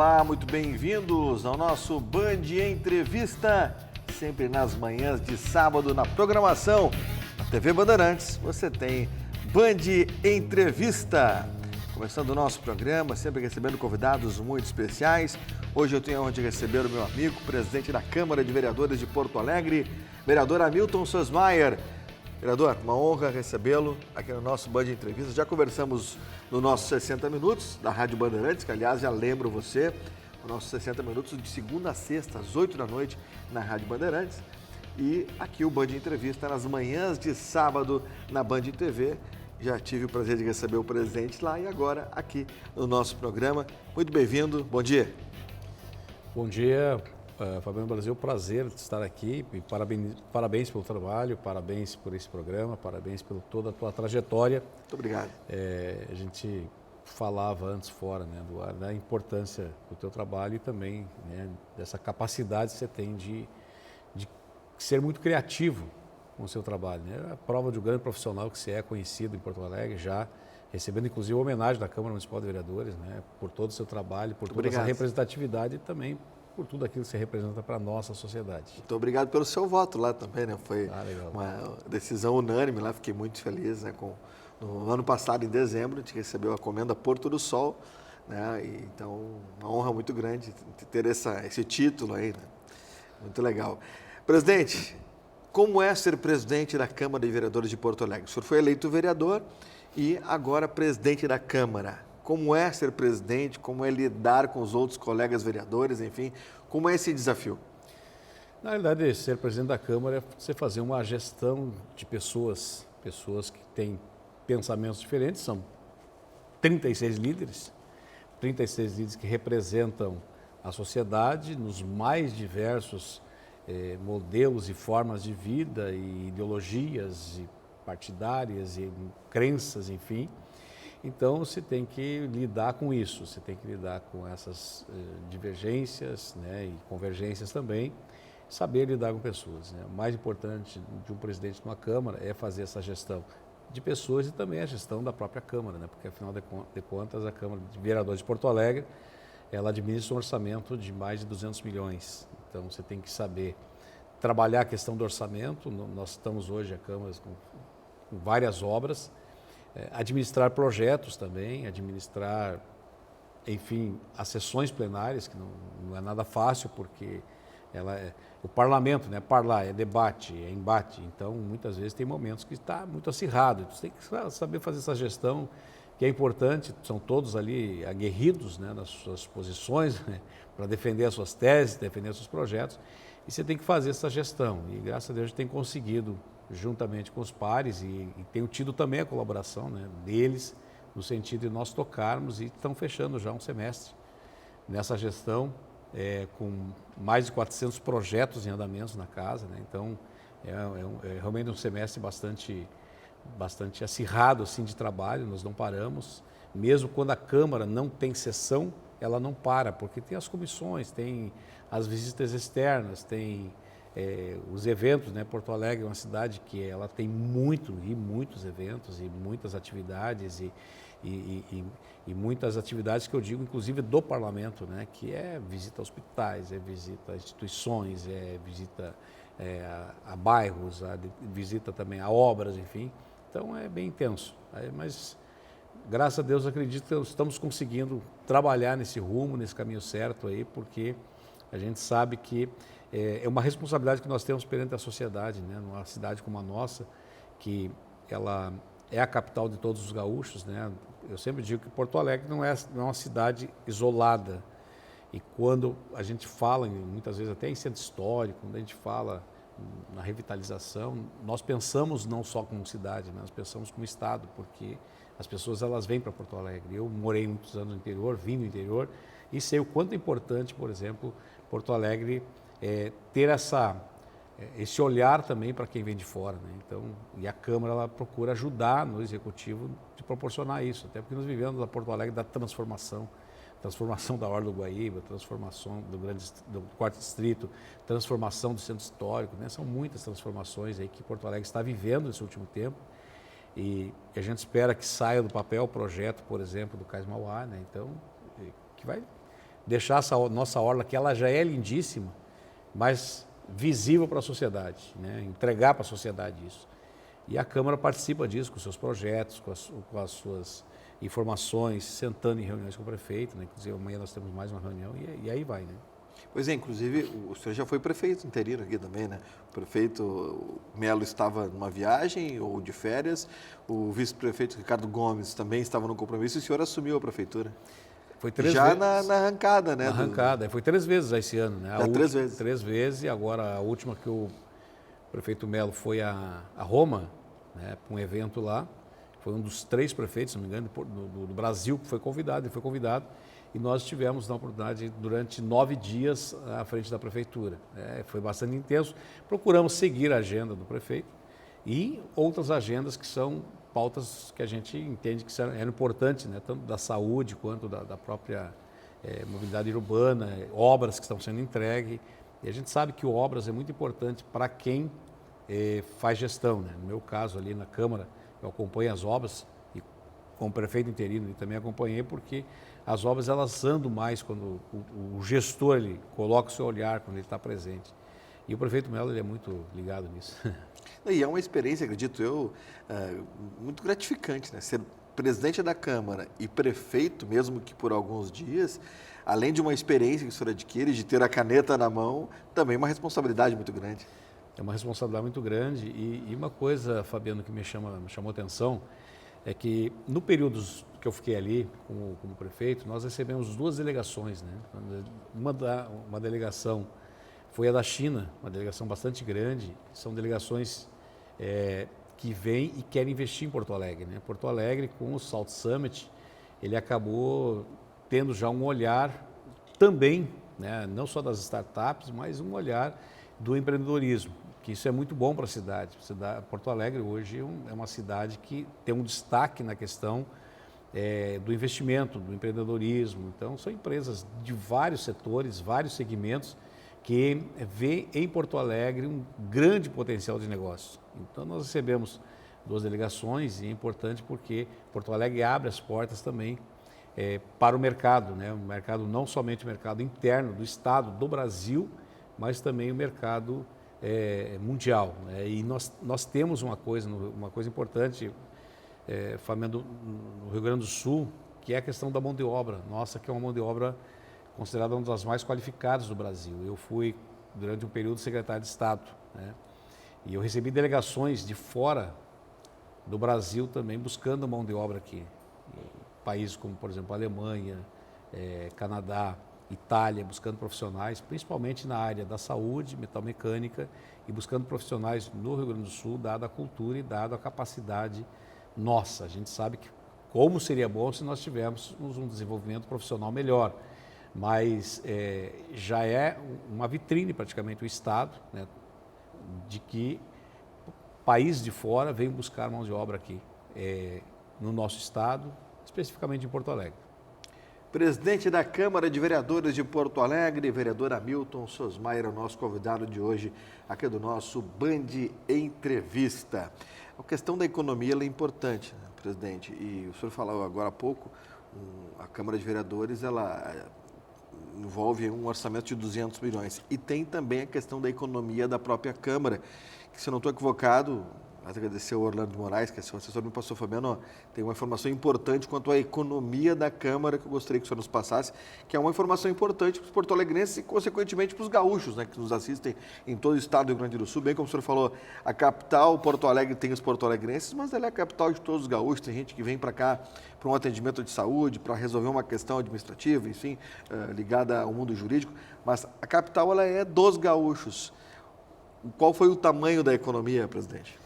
olá, muito bem-vindos ao nosso Band Entrevista, sempre nas manhãs de sábado na programação. Na TV Bandeirantes você tem Band Entrevista. Começando o nosso programa, sempre recebendo convidados muito especiais. Hoje eu tenho a honra de receber o meu amigo, presidente da Câmara de Vereadores de Porto Alegre, vereador Hamilton Sosmaier. Vereador, uma honra recebê-lo aqui no nosso Band Entrevista. Já conversamos no nosso 60 Minutos da Rádio Bandeirantes, que aliás já lembro você, o nosso 60 Minutos de segunda a sexta, às 8 da noite, na Rádio Bandeirantes. E aqui o Band Entrevista nas manhãs de sábado na Band TV. Já tive o prazer de receber o presidente lá e agora aqui no nosso programa. Muito bem-vindo, bom dia. Bom dia, Fabiano Brasil, prazer de estar aqui e parabéns pelo trabalho, parabéns por esse programa, parabéns por toda a tua trajetória. Muito obrigado. A gente falava antes fora, né, do ar, da importância do teu trabalho e também, né, dessa capacidade que você tem de ser muito criativo com o seu trabalho, né? A prova de um grande profissional que você é conhecido em Porto Alegre, já recebendo inclusive homenagem da Câmara Municipal de Vereadores, né? Por todo o seu trabalho, por toda essa representatividade e também por tudo aquilo que você representa para a nossa sociedade. Muito obrigado pelo seu voto lá também, né? Foi uma decisão unânime lá, fiquei muito feliz, né? No ano passado, em dezembro, a gente recebeu a Comenda Porto do Sol, né? E, então, uma honra muito grande ter esse título aí, né? Muito legal. Presidente, como é ser presidente da Câmara de Vereadores de Porto Alegre? O senhor foi eleito vereador e agora presidente da Câmara. Como é ser presidente? Como é lidar com os outros colegas vereadores? Enfim, como é esse desafio? Na realidade, ser presidente da Câmara é você fazer uma gestão de pessoas que têm pensamentos diferentes. São 36 líderes que representam a sociedade nos mais diversos modelos e formas de vida e ideologias e partidárias e crenças, enfim. Então, você tem que lidar com isso, você tem que lidar com essas divergências, né, e convergências também, saber lidar com pessoas, né? O mais importante de um presidente de uma Câmara é fazer essa gestão de pessoas e também a gestão da própria Câmara, né? Porque, afinal de contas, a Câmara de Vereadores de Porto Alegre, ela administra um orçamento de mais de 200 milhões. Então, você tem que saber trabalhar a questão do orçamento. Nós estamos hoje, a Câmara, com várias obras, administrar projetos também, administrar, enfim, as sessões plenárias, que não é nada fácil, porque o parlamento, né, parlar, é debate, é embate. Então, muitas vezes tem momentos que está muito acirrado. Você tem que saber fazer essa gestão, que é importante, são todos ali aguerridos, né, nas suas posições, né, para defender as suas teses, defender os seus projetos, e você tem que fazer essa gestão. E graças a Deus a gente tem conseguido, juntamente com os pares, e tenho tido também a colaboração, né, deles, no sentido de nós tocarmos, e estão fechando já um semestre nessa gestão, com mais de 400 projetos em andamento na casa, né? Então é realmente um semestre bastante acirrado assim, de trabalho. Nós não paramos, mesmo quando a Câmara não tem sessão, ela não para, porque tem as comissões, tem as visitas externas, tem os eventos, né? Porto Alegre é uma cidade que ela tem muitos eventos e muitas atividades e muitas atividades que eu digo, inclusive do parlamento, né? Que é visita a hospitais, é visita a instituições, é visita a bairros, visita também a obras, enfim. Então é bem intenso, mas graças a Deus acredito que estamos conseguindo trabalhar nesse rumo, nesse caminho certo aí, porque a gente sabe que é uma responsabilidade que nós temos perante a sociedade, né? Numa cidade como a nossa, que ela é a capital de todos os gaúchos, né? Eu sempre digo que Porto Alegre não é uma cidade isolada. E quando a gente fala, muitas vezes até em centro histórico, quando a gente fala na revitalização, nós pensamos não só como cidade, nós pensamos como estado, porque as pessoas elas vêm para Porto Alegre. Eu morei muitos anos no interior, vim do interior e sei o quanto é importante, por exemplo, Porto Alegre ter esse olhar também para quem vem de fora, né? Então, e a Câmara ela procura ajudar no Executivo de proporcionar isso, até porque nós vivemos na Porto Alegre da transformação da Orla do Guaíba, transformação do Quarto Distrito, transformação do Centro Histórico, né? São muitas transformações aí que Porto Alegre está vivendo nesse último tempo e a gente espera que saia do papel o projeto, por exemplo, do Cais Mauá, né? Então, que vai deixar essa nossa orla, que ela já é lindíssima, mas visível para a sociedade, né? Entregar para a sociedade isso. E a Câmara participa disso, com seus projetos, com as suas informações, sentando em reuniões com o prefeito, né? Inclusive amanhã nós temos mais uma reunião e aí vai, né? Pois é, inclusive o senhor já foi prefeito interino aqui também, né? O prefeito Melo estava numa viagem ou de férias, o vice-prefeito Ricardo Gomes também estava no compromisso e o senhor assumiu a prefeitura. Foi 3 já vezes. Na arrancada, né? Na arrancada, foi 3 vezes esse ano, né? Já 3 vezes. 3 vezes, e agora a última que o prefeito Melo foi a Roma, né, para um evento lá. Foi um dos 3 prefeitos, se não me engano, do Brasil que foi convidado, ele foi convidado. E nós tivemos a oportunidade durante 9 dias à frente da prefeitura. Foi bastante intenso. Procuramos seguir a agenda do prefeito e outras agendas que são pautas que a gente entende que eram importantes, né? Tanto da saúde quanto da própria mobilidade urbana, obras que estão sendo entregues. E a gente sabe que obras é muito importante para quem faz gestão, né? No meu caso, ali na Câmara, eu acompanho as obras e como prefeito interino e também acompanhei porque as obras elas andam mais quando o gestor ele coloca o seu olhar, quando ele está presente. E o prefeito Melo ele é muito ligado nisso. E é uma experiência, acredito eu, muito gratificante, né? Ser presidente da Câmara e prefeito, mesmo que por alguns dias, além de uma experiência que o senhor adquire, de ter a caneta na mão, também uma responsabilidade muito grande. É uma responsabilidade muito grande e uma coisa, Fabiano, que me chamou a atenção, é que no período que eu fiquei ali como prefeito, nós recebemos 2 delegações, né? Uma delegação foi a da China, uma delegação bastante grande, são delegações que vêm e querem investir em Porto Alegre, né? Porto Alegre, com o Salt Summit, ele acabou tendo já um olhar também, né? Não só das startups, mas um olhar do empreendedorismo, que isso é muito bom para a cidade. Porto Alegre hoje é uma cidade que tem um destaque na questão do investimento, do empreendedorismo. Então, são empresas de vários setores, vários segmentos, que vê em Porto Alegre um grande potencial de negócio. Então, nós recebemos 2 delegações e é importante porque Porto Alegre abre as portas também para o mercado, né? O mercado, não somente o mercado interno do Estado, do Brasil, mas também o mercado mundial, né? E nós temos uma coisa importante, Fabiano, no Rio Grande do Sul, que é a questão da mão de obra. Nossa, que é uma mão de obra considerada uma das mais qualificadas do Brasil. Eu fui, durante um período, secretário de Estado, né? E eu recebi delegações de fora do Brasil também, buscando mão de obra aqui. Países como, por exemplo, Alemanha, Canadá, Itália, buscando profissionais, principalmente na área da saúde, metalmecânica, e buscando profissionais no Rio Grande do Sul, dada a cultura e dada a capacidade nossa. A gente sabe que como seria bom se nós tivéssemos um desenvolvimento profissional melhor, mas já é uma vitrine praticamente o Estado, né, de que países de fora vêm buscar mão de obra aqui, no nosso Estado, especificamente em Porto Alegre. Presidente da Câmara de Vereadores de Porto Alegre, vereador Hamilton Sosmayer, é o nosso convidado de hoje, aqui do nosso Band Entrevista. A questão da economia ela é importante, né, presidente, e o senhor falou agora há pouco, a Câmara de Vereadores, ela envolve um orçamento de 200 milhões. E tem também a questão da economia da própria Câmara, que, se eu não estou equivocado, agradecer ao Orlando Moraes, que é seu assessor, me passou, Fabiano, tem uma informação importante quanto à economia da Câmara, que eu gostaria que o senhor nos passasse, que é uma informação importante para os porto-alegrenses e, consequentemente, para os gaúchos, né, que nos assistem em todo o estado do Rio Grande do Sul. Bem como o senhor falou, a capital, Porto Alegre, tem os porto-alegrenses, mas ela é a capital de todos os gaúchos. Tem gente que vem para cá para um atendimento de saúde, para resolver uma questão administrativa, enfim, ligada ao mundo jurídico, mas a capital ela é dos gaúchos. Qual foi o tamanho da economia, presidente?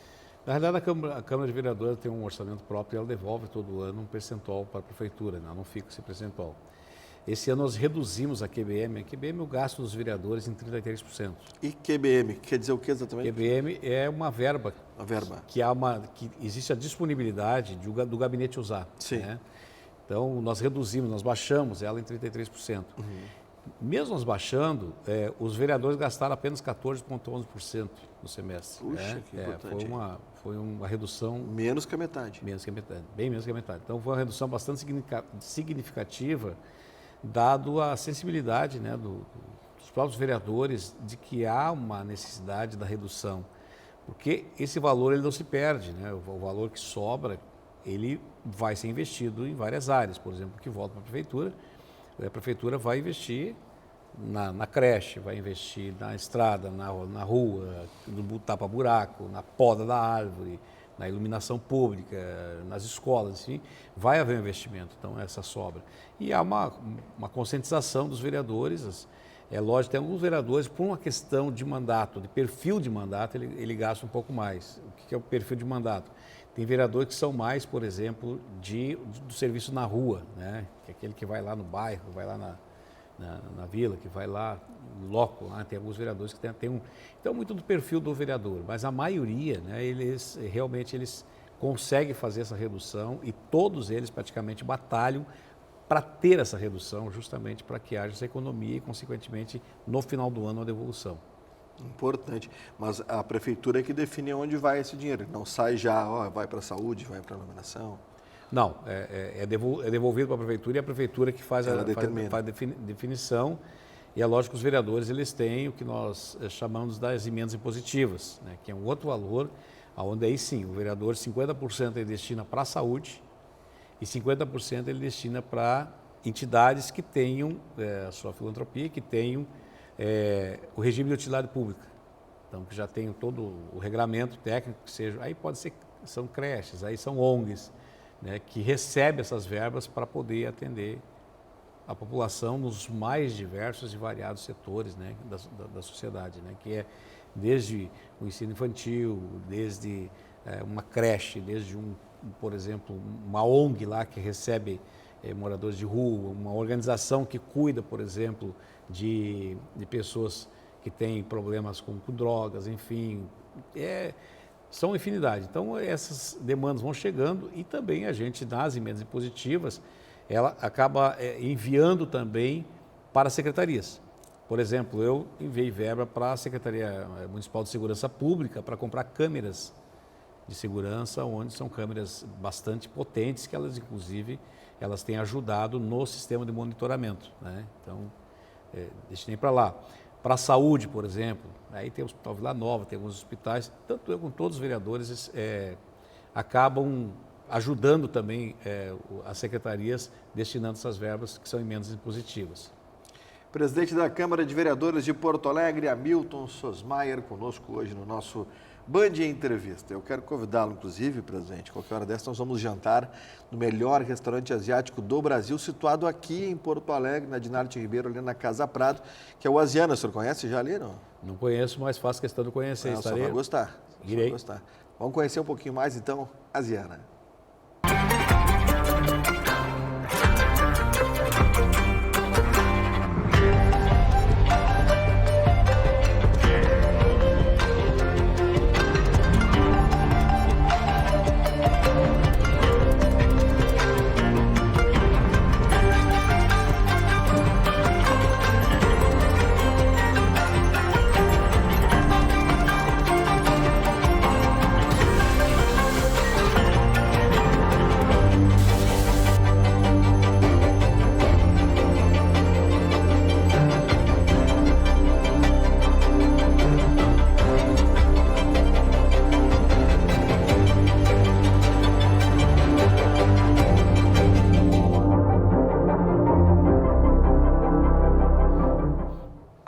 Na realidade, a Câmara de Vereadores tem um orçamento próprio e ela devolve todo ano um percentual para a Prefeitura, não fica esse percentual. Esse ano nós reduzimos a QBM. A QBM é o gasto dos vereadores em 33%. E QBM, quer dizer o que exatamente? QBM é uma verba. Uma verba. Que existe a disponibilidade do gabinete usar. Sim. Né? Então, nós reduzimos, nós baixamos ela em 33%. Uhum. Mesmo nós baixando, os vereadores gastaram apenas 14,11% no semestre. Puxa, que importante. Foi uma redução... Menos que a metade. Menos que a metade, bem menos que a metade. Então, foi uma redução bastante significativa dado a sensibilidade, né, dos próprios vereadores de que há uma necessidade da redução, porque esse valor ele não se perde, né? O valor que sobra, ele vai ser investido em várias áreas, por exemplo, que volta para a prefeitura vai investir na creche, vai investir na estrada, na rua, no tapa-buraco, na poda da árvore, na iluminação pública, nas escolas, enfim, vai haver um investimento, então essa sobra. E há uma conscientização dos vereadores, é lógico, tem alguns vereadores, por uma questão de mandato, de perfil de mandato, ele gasta um pouco mais. O que é o perfil de mandato? Tem vereadores que são mais, por exemplo, do serviço na rua, né? Que é aquele que vai lá no bairro, vai lá na vila, que vai lá no loco, lá, tem alguns vereadores que tem um... Então, muito do perfil do vereador, mas a maioria, né, eles conseguem fazer essa redução e todos eles praticamente batalham para ter essa redução, justamente para que haja essa economia e, consequentemente, no final do ano, a devolução. Importante, mas a prefeitura é que define onde vai esse dinheiro, não sai já, vai para a saúde, vai para a iluminação. Não, é devolvido para a prefeitura e a prefeitura que faz a definição. E é lógico que os vereadores eles têm o que nós chamamos das emendas impositivas, né, que é um outro valor, onde aí sim, o vereador 50% ele destina para a saúde e 50% ele destina para entidades que tenham a sua filantropia, que tenham o regime de utilidade pública. Então, que já tenham todo o regramento técnico, que seja, aí pode ser, são creches, aí são ONGs, né, que recebe essas verbas para poder atender a população nos mais diversos e variados setores, né, da sociedade, né, que é desde o ensino infantil, desde uma creche, desde por exemplo, uma ONG lá que recebe moradores de rua, uma organização que cuida, por exemplo, de pessoas que têm problemas com drogas, enfim, são infinidade. Então, essas demandas vão chegando e também a gente, nas emendas impositivas, ela acaba enviando também para as secretarias. Por exemplo, eu enviei verba para a Secretaria Municipal de Segurança Pública para comprar câmeras de segurança, onde são câmeras bastante potentes, que elas, inclusive, elas têm ajudado no sistema de monitoramento, né? Então, destinei para lá. Para a saúde, por exemplo, aí tem o Hospital Vila Nova, tem alguns hospitais, tanto eu como todos os vereadores acabam ajudando também as secretarias destinando essas verbas que são emendas impositivas. Presidente da Câmara de Vereadores de Porto Alegre, Hamilton Sosmaier, conosco hoje no nosso Band Entrevista. Eu quero convidá-lo, inclusive, presidente, qualquer hora dessa nós vamos jantar no melhor restaurante asiático do Brasil, situado aqui em Porto Alegre, na Dinarte Ribeiro, ali na Casa Prado, que é o Asiana. O senhor conhece já ali, não? Não conheço, mas faço questão de conhecer. Não, só vai gostar. Irei. Vai gostar. Vamos conhecer um pouquinho mais, então, Asiana.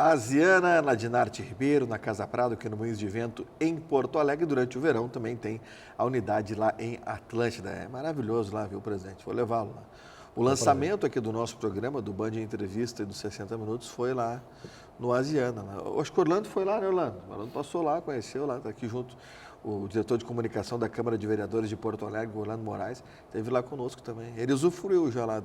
Asiana, na Dinarte Ribeiro, na Casa Prado, aqui no Moinhos de Vento, em Porto Alegre. Durante o verão também tem a unidade lá em Atlântida. É maravilhoso lá, viu, presidente? Vou levá-lo lá. O lançamento aqui do nosso programa, do Band Entrevista e dos 60 Minutos, foi lá no Asiana. Acho que o Orlando foi lá, né, Orlando? O Orlando passou lá, conheceu lá, está aqui junto. O diretor de comunicação da Câmara de Vereadores de Porto Alegre, Orlando Moraes, esteve lá conosco também. Ele usufruiu já lá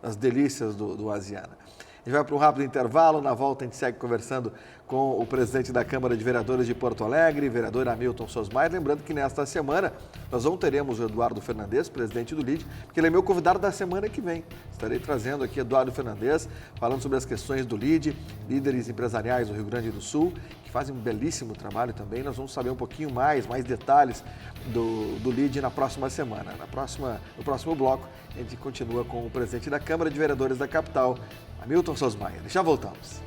das delícias do Asiana. A gente vai para um rápido intervalo, na volta a gente segue conversando com o presidente da Câmara de Vereadores de Porto Alegre, vereador Hamilton Sosmaier. Lembrando que nesta semana nós não teremos o Eduardo Fernandes, presidente do LIDE, porque ele é meu convidado da semana que vem. Estarei trazendo aqui Eduardo Fernandes, falando sobre as questões do LIDE, líderes empresariais do Rio Grande do Sul, que fazem um belíssimo trabalho também. Nós vamos saber um pouquinho mais detalhes do LIDE na próxima semana. No próximo bloco, a gente continua com o presidente da Câmara de Vereadores da capital, Hamilton Sosmaier. Já voltamos.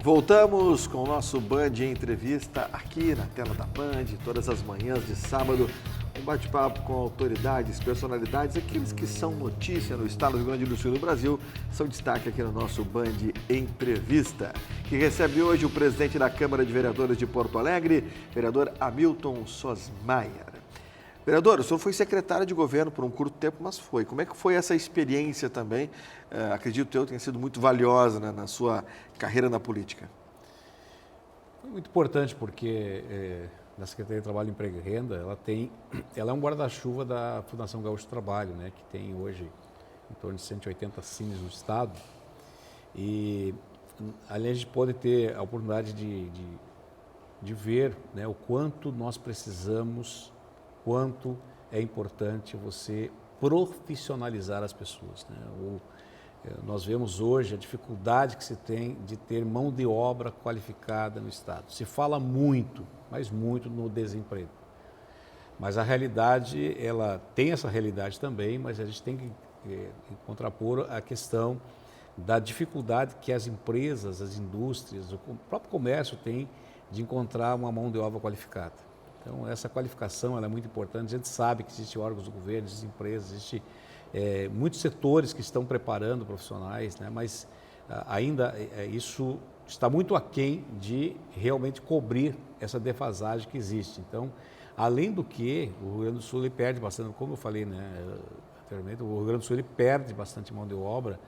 Voltamos com o nosso Band Entrevista aqui na tela da Band, todas as manhãs de sábado. Um bate-papo com autoridades, personalidades, aqueles que são notícia no estado do Rio Grande do Sul e no Brasil, são destaque aqui no nosso Band Entrevista, que recebe hoje o presidente da Câmara de Vereadores de Porto Alegre, vereador Hamilton Sosmaier. Vereador, o senhor foi secretário de governo por um curto tempo, mas foi. Como é que foi essa experiência também? Acredito eu tenha sido muito valiosa, né, na sua carreira na política. Foi muito importante porque na Secretaria de Trabalho, Emprego e Renda, ela é um guarda-chuva da Fundação Gaúcho do Trabalho, né, que tem hoje em torno de 180 cines no estado. E ali a gente pode ter a oportunidade de ver, né, o quanto nós precisamos, quanto é importante você profissionalizar as pessoas, né? Nós vemos hoje a dificuldade que se tem de ter mão de obra qualificada no estado. Se fala muito, mas muito no desemprego. Mas a realidade, ela tem essa realidade também, mas a gente tem que contrapor a questão da dificuldade que as empresas, as indústrias, o próprio comércio tem de encontrar uma mão de obra qualificada. Então, essa qualificação ela é muito importante. A gente sabe que existem órgãos do governo, existem empresas, existem muitos setores que estão preparando profissionais, né? Mas ainda isso está muito aquém de realmente cobrir essa defasagem que existe. Então, além do que, o Rio Grande do Sul ele perde bastante, como eu falei, né, anteriormente, o Rio Grande do Sul ele perde bastante mão de obra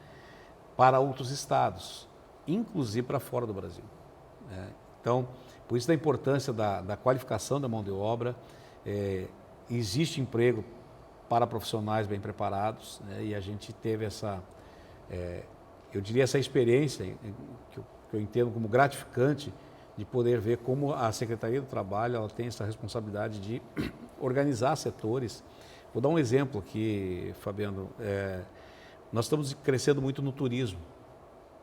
para outros estados, inclusive para fora do Brasil, né? Então, por isso da importância da qualificação da mão de obra. Existe emprego para profissionais bem preparados, né? E a gente teve essa experiência que eu entendo como gratificante de poder ver como a Secretaria do Trabalho ela tem essa responsabilidade de organizar setores. Vou dar um exemplo aqui, Fabiano. Nós estamos crescendo muito no turismo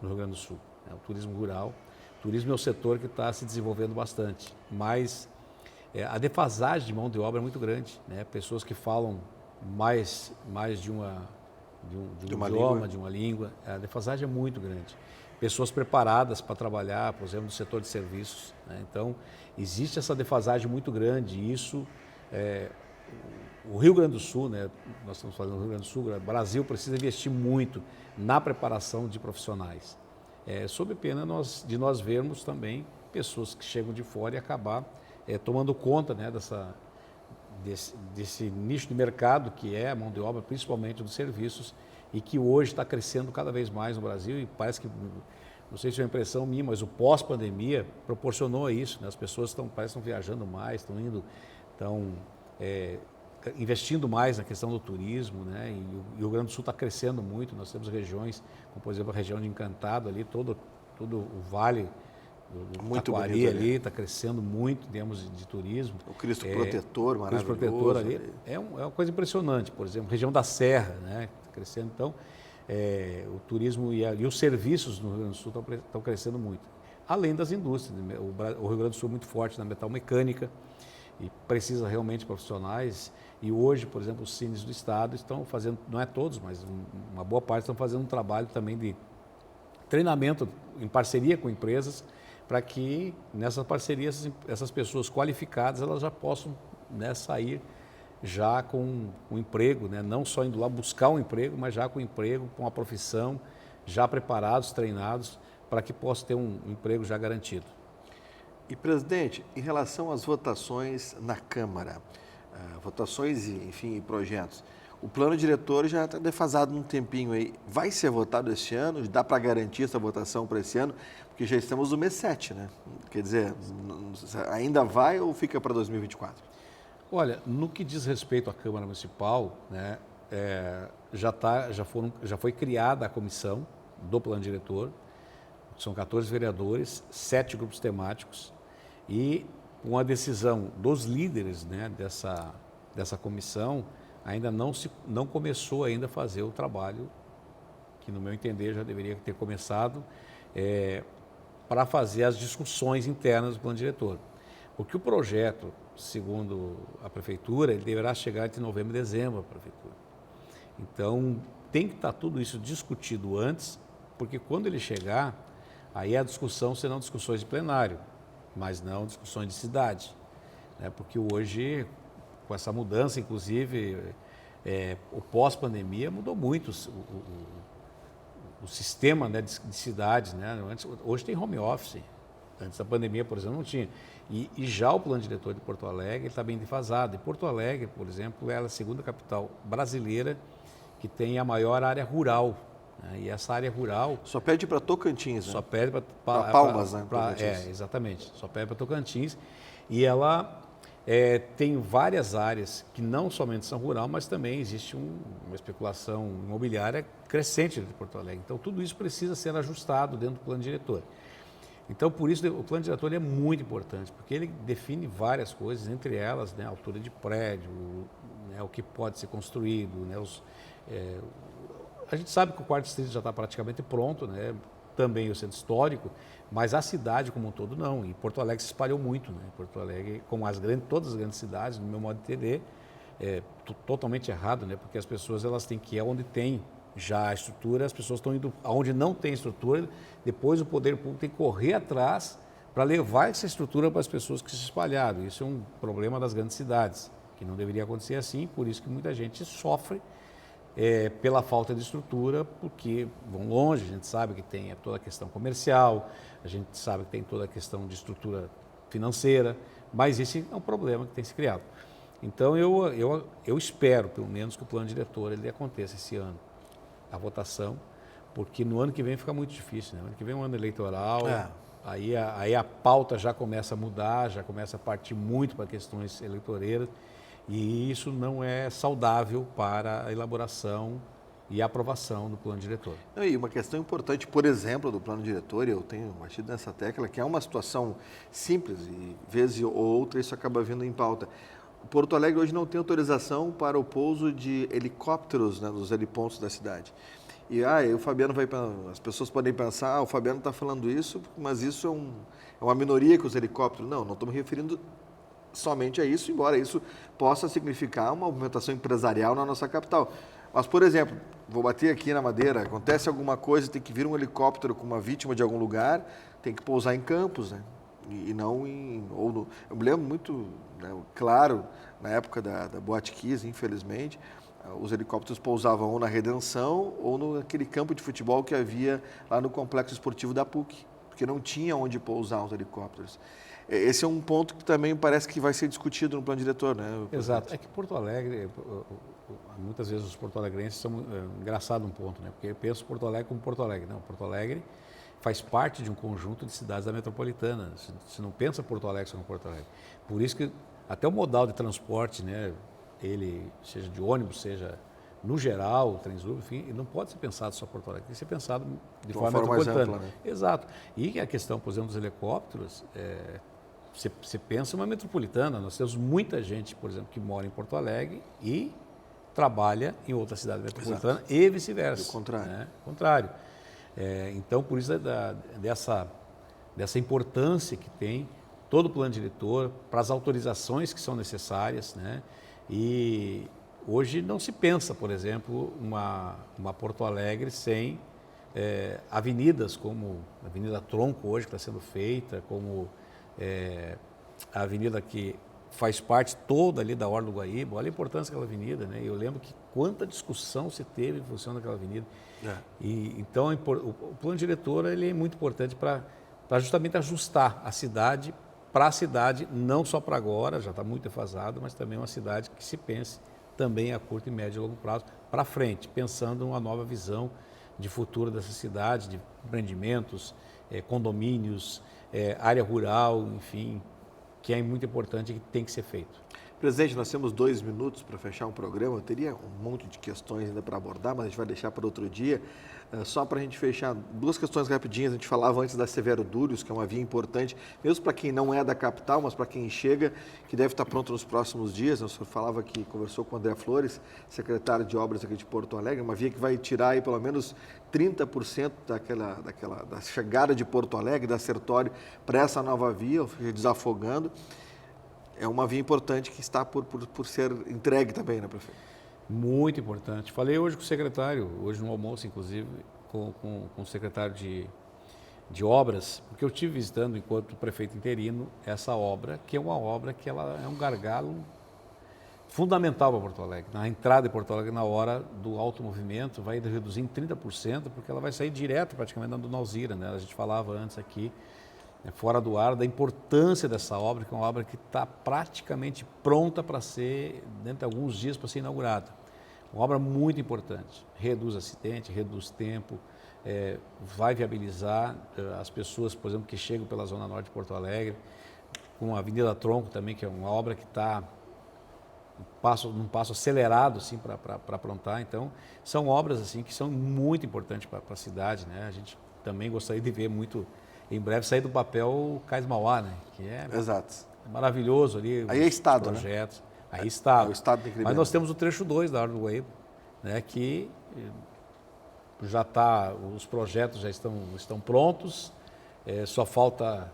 no Rio Grande do Sul, né? O turismo rural. O turismo é um setor que está se desenvolvendo bastante, mas a defasagem de mão de obra é muito grande, né? Pessoas que falam mais de um idioma, de uma língua, a defasagem é muito grande. Pessoas preparadas para trabalhar, por exemplo, no setor de serviços, né? Então, existe essa defasagem muito grande e isso, o Rio Grande do Sul, né? Nós estamos falando do Rio Grande do Sul, o Brasil precisa investir muito na preparação de profissionais. Sob pena de nós vermos também pessoas que chegam de fora e acabar tomando conta, né, desse nicho de mercado que é a mão de obra, principalmente dos serviços, e que hoje está crescendo cada vez mais no Brasil e parece que, não sei se é uma impressão minha, mas o pós-pandemia proporcionou isso, né? As pessoas parece que estão viajando mais, estão investindo mais na questão do turismo, né? E o Rio Grande do Sul está crescendo muito. Nós temos regiões, como por exemplo a região de Encantado ali, todo o vale do Taquari ali está crescendo muito em termos de turismo. O Cristo Protetor, maravilhoso. O Cristo Protetor ali é uma coisa impressionante. Por exemplo, região da Serra, né? Está crescendo. Então, o turismo e os serviços no Rio Grande do Sul estão crescendo muito. Além das indústrias. O Rio Grande do Sul é muito forte na metalmecânica e precisa realmente de profissionais. E hoje, por exemplo, os cines do estado estão fazendo, não é todos, mas uma boa parte estão fazendo um trabalho também de treinamento em parceria com empresas, para que nessas parcerias essas pessoas qualificadas elas já possam, né, sair já com um emprego, né, não só indo lá buscar um emprego, mas já com emprego, com a profissão, já preparados, treinados, para que possam ter um emprego já garantido. E, presidente, em relação às votações na Câmara, votações e, enfim, projetos, O plano diretor já está defasado um tempinho aí. Vai ser votado esse ano? Dá para garantir essa votação para esse ano? Porque já estamos no mês 7, né? Quer dizer, ainda vai ou fica para 2024? Olha, no que diz respeito à Câmara Municipal, né, já foi criada a comissão do plano diretor, são 14 vereadores, 7 grupos temáticos, e com a decisão dos líderes, né, dessa comissão, ainda não começou ainda a fazer o trabalho, que no meu entender já deveria ter começado, para fazer as discussões internas do plano diretor. Porque o projeto, segundo a Prefeitura, ele deverá chegar entre novembro e dezembro à Prefeitura. Então, tem que estar tudo isso discutido antes, porque quando ele chegar, aí a discussão serão discussões de plenário, mas não discussões de cidade. Né? Porque hoje, com essa mudança, inclusive, o pós-pandemia mudou muito o sistema, né, de cidades. Né? Hoje tem home office. Antes da pandemia, por exemplo, não tinha. E já o plano diretor de Porto Alegre está bem defasado. E Porto Alegre, por exemplo, é a segunda capital brasileira que tem a maior área rural. Né? E essa área rural... Só perde para Tocantins, né? Só perde para Palmas, né? Exatamente. Só perde para Tocantins. E ela tem várias áreas que não somente são rural, mas também existe uma especulação imobiliária crescente de Porto Alegre. Então, tudo isso precisa ser ajustado dentro do plano diretor. Então, por isso, o plano diretor é muito importante, porque ele define várias coisas, entre elas, né, a altura de prédio, né, o que pode ser construído. Né, a gente sabe que o quarto distrito já está praticamente pronto, né, também o centro histórico, mas a cidade como um todo não. E Porto Alegre se espalhou muito. Né? Porto Alegre, como todas as grandes cidades, no meu modo de entender, é totalmente errado, né, porque as pessoas elas têm que ir onde tem já a estrutura, as pessoas estão indo aonde não tem estrutura, depois o poder público tem que correr atrás para levar essa estrutura para as pessoas que se espalharam. Isso é um problema das grandes cidades, que não deveria acontecer assim, por isso que muita gente sofre pela falta de estrutura, porque vão longe, a gente sabe que tem toda a questão comercial, a gente sabe que tem toda a questão de estrutura financeira, mas esse é um problema que tem se criado. Então eu espero, pelo menos, que o plano diretor ele aconteça esse ano. A votação, porque no ano que vem fica muito difícil, né? O ano que vem é um ano eleitoral, aí a pauta já começa a mudar, já começa a partir muito para questões eleitoreiras, e isso não é saudável para a elaboração e a aprovação do plano diretor. E uma questão importante, por exemplo, do plano diretor, e eu tenho batido nessa tecla, que é uma situação simples e, vez ou outra, isso acaba vindo em pauta. Porto Alegre hoje não tem autorização para o pouso de helicópteros, né, nos helipontos da cidade. E o Fabiano as pessoas podem pensar, o Fabiano está falando isso, mas isso é uma minoria com os helicópteros. Não estou me referindo somente a isso, embora isso possa significar uma movimentação empresarial na nossa capital. Mas, por exemplo, vou bater aqui na madeira, acontece alguma coisa, tem que vir um helicóptero com uma vítima de algum lugar, tem que pousar em Campos, né? E não eu me lembro muito, né, claro, na época da Boate Kiss, infelizmente, os helicópteros pousavam ou na Redenção ou naquele campo de futebol que havia lá no complexo esportivo da PUC, porque não tinha onde pousar os helicópteros. Esse é um ponto que também parece que vai ser discutido no plano diretor, né? Exato. É que Porto Alegre, muitas vezes os porto-alegrenses são engraçado um ponto, né? Porque eu penso Porto Alegre como Porto Alegre. Não, Porto Alegre faz parte de um conjunto de cidades da metropolitana. Você não pensa Porto Alegre como Porto Alegre. Por isso que até o modal de transporte, né, ele seja de ônibus, seja no geral, o Transurb, enfim, ele não pode ser pensado só Porto Alegre, tem que ser pensado de forma metropolitana. Mais ampla, né? Exato. E a questão, por exemplo, dos helicópteros, você pensa uma metropolitana, nós temos muita gente, por exemplo, que mora em Porto Alegre e trabalha em outra cidade metropolitana. Exato. E vice-versa. O contrário. Né? O contrário. Então, por isso dessa importância que tem todo o plano diretor, para as autorizações que são necessárias, né? E hoje não se pensa, por exemplo, uma Porto Alegre sem avenidas como a Avenida Tronco hoje que está sendo feita, como a avenida que faz parte toda ali da Orla do Guaíba. Olha a importância daquela avenida, né? Eu lembro que quanta discussão se teve em função daquela avenida. Então o plano diretor ele é muito importante para justamente ajustar a cidade para a cidade, não só para agora, já está muito defasado, mas também uma cidade que se pense também a curto e médio e longo prazo para frente, pensando numa nova visão de futuro dessa cidade, de empreendimentos, condomínios, área rural, enfim, que é muito importante e que tem que ser feito. Presidente, nós temos 2 minutos para fechar um programa. Eu teria um monte de questões ainda para abordar, mas a gente vai deixar para outro dia. Só para a gente fechar, 2 questões rapidinhas. A gente falava antes da Severo Dúrios, que é uma via importante, mesmo para quem não é da capital, mas para quem chega, que deve estar pronto nos próximos dias. O senhor falava que conversou com o André Flores, secretário de Obras aqui de Porto Alegre, uma via que vai tirar aí pelo menos 30% da chegada de Porto Alegre, da Sertório, para essa nova via, desafogando. É uma via importante que está por ser entregue também, né, prefeito? Muito importante. Falei hoje com o secretário, hoje no almoço, inclusive, com o secretário de obras, porque eu estive visitando, enquanto prefeito interino, essa obra, que é uma obra que ela é um gargalo fundamental para Porto Alegre. Na entrada de Porto Alegre, na hora do alto movimento, vai reduzir em 30%, porque ela vai sair direto praticamente da Dona Alzira, né? A gente falava antes aqui, fora do ar, da importância dessa obra, que é uma obra que está praticamente pronta para ser, dentro de alguns dias, para ser inaugurada. Uma obra muito importante, reduz acidente, reduz tempo, vai viabilizar as pessoas, por exemplo, que chegam pela Zona Norte de Porto Alegre, com a Avenida Tronco também, que é uma obra que está num passo acelerado assim, para aprontar. Então, são obras assim, que são muito importantes para a cidade, né? A gente também gostaria de ver muito, em breve, sair do papel o Cais Mauá, né? Que é Exato. Maravilhoso ali. Aí é Estado, projetos. Né? Aí Estado. O Estado tem que Mas nós temos o trecho 2 da Orla do Guaíba, né? Que já está, os projetos já estão prontos, só falta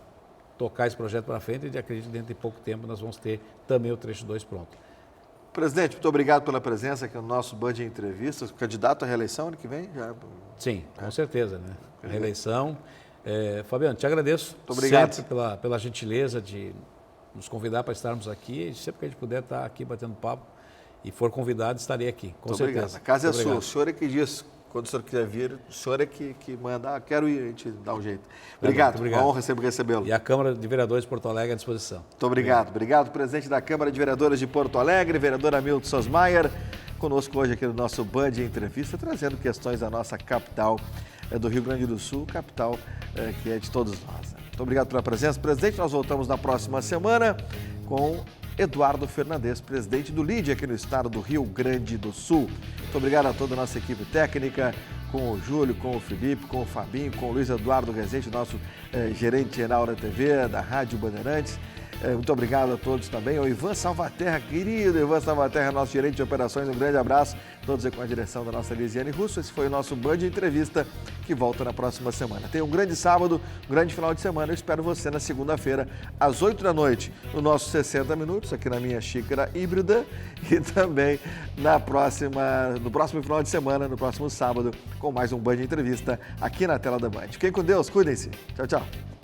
tocar esse projeto para frente e acredito que dentro de pouco tempo nós vamos ter também o trecho 2 pronto. Presidente, muito obrigado pela presença aqui no nosso Band Entrevistas. Candidato à reeleição ano que vem? Sim, com certeza, né? A reeleição. Fabiano, te agradeço muito obrigado. Sempre pela gentileza de nos convidar para estarmos aqui. E sempre que a gente puder estar aqui batendo papo e for convidado, estarei aqui, com muito certeza. Obrigado. A casa muito é obrigado. sua, o senhor é que diz, quando o senhor quiser vir, o senhor é que manda, quero ir, a gente dá um jeito. Obrigado, obrigado. Uma honra sempre recebê-lo. E a Câmara de Vereadores de Porto Alegre à disposição. Muito obrigado. Obrigado, presidente da Câmara de Vereadores de Porto Alegre, vereador Hamilton Sosmaier, conosco hoje aqui no nosso Band Entrevista, trazendo questões da nossa capital do Rio Grande do Sul, capital que é de todos nós. Muito obrigado pela presença, presidente. Nós voltamos na próxima semana com Eduardo Fernandes, presidente do LIDE aqui no estado do Rio Grande do Sul. Muito obrigado a toda a nossa equipe técnica, com o Júlio, com o Felipe, com o Fabinho, com o Luiz Eduardo Rezende, nosso gerente geral da TV, da Rádio Bandeirantes. Muito obrigado a todos também. O Ivan Salvaterra, querido Ivan Salvaterra, nosso gerente de operações, um grande abraço. Todos com a direção da nossa Lisiane Russo. Esse foi o nosso Band Entrevista, que volta na próxima semana. Tenha um grande sábado, um grande final de semana. Eu espero você na segunda-feira, às 8 da noite, no nosso 60 Minutos, aqui na minha xícara híbrida. E também no próximo final de semana, no próximo sábado, com mais um Band Entrevista aqui na tela da Band. Fiquem com Deus, cuidem-se. Tchau, tchau.